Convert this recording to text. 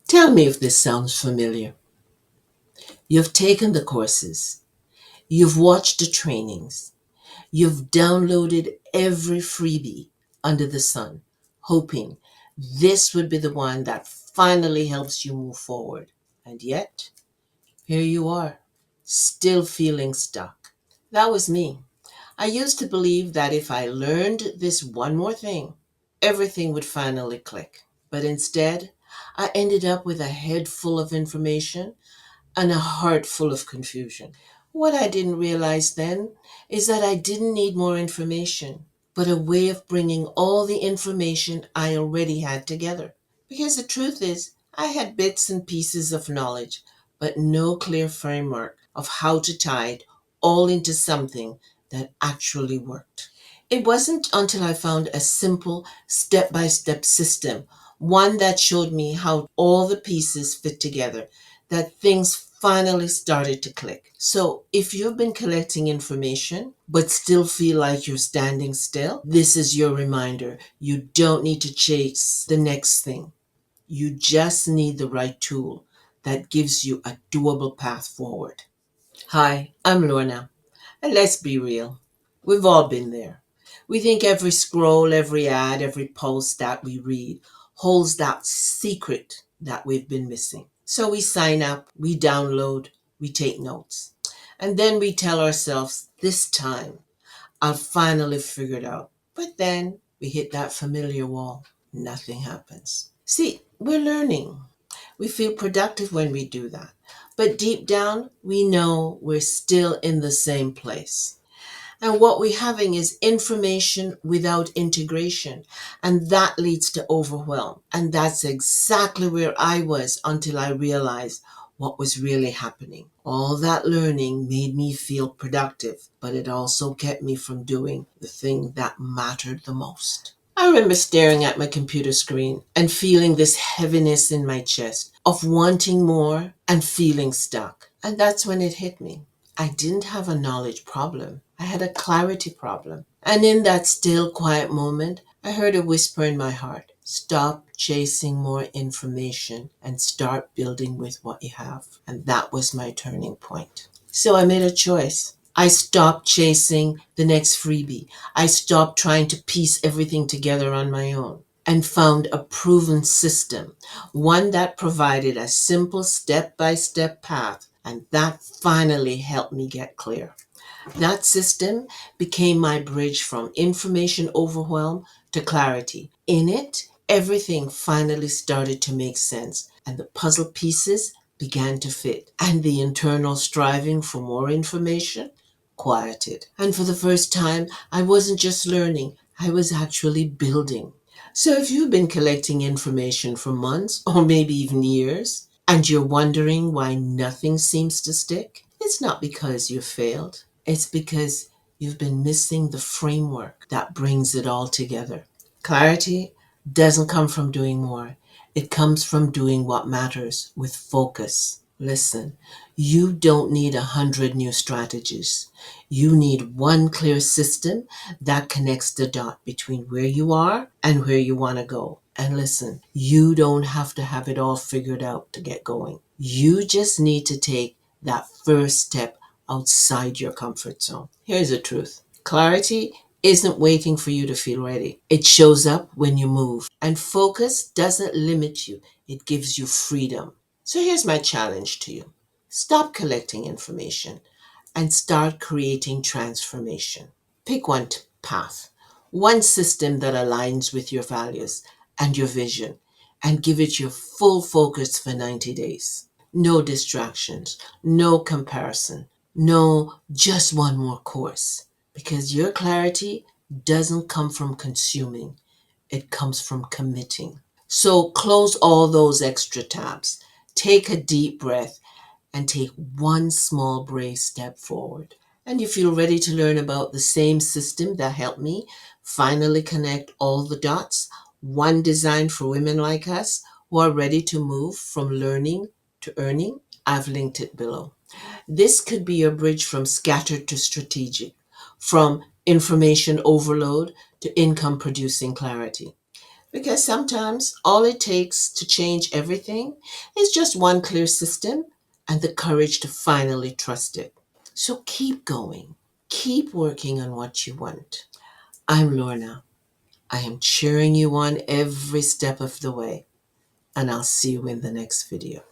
Tell me if this sounds familiar. You've taken the courses, you've watched the trainings, you've downloaded every freebie under the sun, hoping this would be the one that finally helps you move forward. And yet, here you are, still feeling stuck. That was me. I used to believe that if I learned this one more thing, everything would finally click. But instead, I ended up with a head full of information and a heart full of confusion. What I didn't realize then is that I didn't need more information, but a way of bringing all the information I already had together. Because the truth is, I had bits and pieces of knowledge, but no clear framework of how to tie it all into something that actually worked. It wasn't until I found a simple step by step system, one that showed me how all the pieces fit together, that things finally started to click. So, if you've been collecting information but still feel like you're standing still, this is your reminder. You don't need to chase the next thing. You just need the right tool that gives you a doable path forward. Hi, I'm Lorna. And let's be real, we've all been there. We think every scroll, every ad, every post that we read holds that secret that we've been missing. So we sign up, we download, we take notes. And then we tell ourselves, this time I'll finally figure it out. But then we hit that familiar wall. Nothing happens. See, we're learning. We feel productive when we do that. But deep down, we know we're still in the same place. And what we're having is information without integration. And that leads to overwhelm. And that's exactly where I was until I realized what was really happening. All that learning made me feel productive, but it also kept me from doing the thing that mattered the most. I remember staring at my computer screen and feeling this heaviness in my chest of wanting more and feeling stuck. And that's when it hit me. I didn't have a knowledge problem. I had a clarity problem. And in that still, quiet moment, I heard a whisper in my heart. Stop chasing more information and start building with what you have. And that was my turning point. So I made a choice. I stopped chasing the next freebie. I stopped trying to piece everything together on my own and found a proven system, one that provided a simple step by step path. And that finally helped me get clear. That system became my bridge from information overwhelm to clarity. In it, everything finally started to make sense, and the puzzle pieces began to fit, and the internal striving for more information quieted. And for the first time, I wasn't just learning, I was actually building. So if you've been collecting information for months or maybe even years, and you're wondering why nothing seems to stick, it's not because you failed. It's because you've been missing the framework that brings it all together. Clarity doesn't come from doing more. It comes from doing what matters with focus. Listen, you don't need 100 new strategies. You need one clear system that connects the dot between where you are and where you want to go. And listen, you don't have to have it all figured out to get going. You just need to take that first step outside your comfort zone. Here's the truth. Clarity isn't waiting for you to feel ready. It shows up when you move. And focus doesn't limit you, it gives you freedom. So here's my challenge to you. Stop collecting information and start creating transformation. Pick one path, one system that aligns with your values and your vision, and give it your full focus for 90 days. No distractions, no comparison, no just one more course. Because your clarity doesn't come from consuming, it comes from committing. So close all those extra tabs. Take a deep breath and take one small brave step forward. And if you're ready to learn about the same system that helped me finally connect all the dots, one designed for women like us who are ready to move from learning to earning, I've linked it below. This could be your bridge from scattered to strategic, from information overload to income producing clarity. Because sometimes all it takes to change everything is just one clear system and the courage to finally trust it. So keep going. Keep working on what you want. I'm Lorna. I am cheering you on every step of the way, and I'll see you in the next video.